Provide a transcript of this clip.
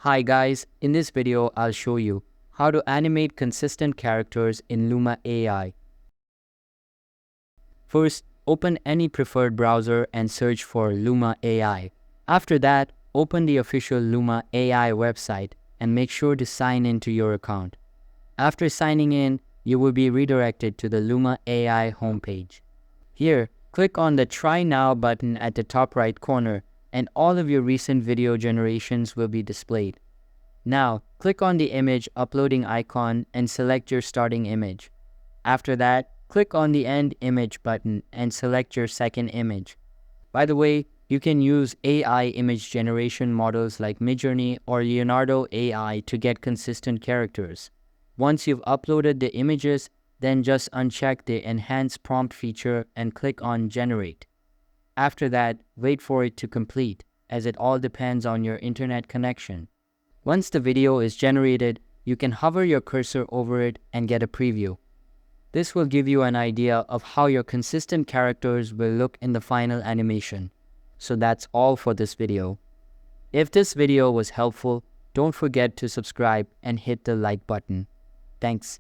Hi guys, in this video I'll show you how to animate consistent characters in Luma AI. First, open any preferred browser and search for Luma AI. After that, open the official Luma AI website and make sure to sign into your account. After signing in, you will be redirected to the Luma AI homepage. Here, click on the Try Now button at the top right corner and all of your recent video generations will be displayed. Now, click on the image uploading icon and select your starting image. After that, click on the End Image button and select your second image. By the way, you can use AI image generation models like Midjourney or Leonardo AI to get consistent characters. Once you've uploaded the images, then just uncheck the Enhance Prompt feature and click on Generate. After that, wait for it to complete, as it all depends on your internet connection. Once the video is generated, you can hover your cursor over it and get a preview. This will give you an idea of how your consistent characters will look in the final animation. So that's all for this video. If this video was helpful, don't forget to subscribe and hit the like button. Thanks.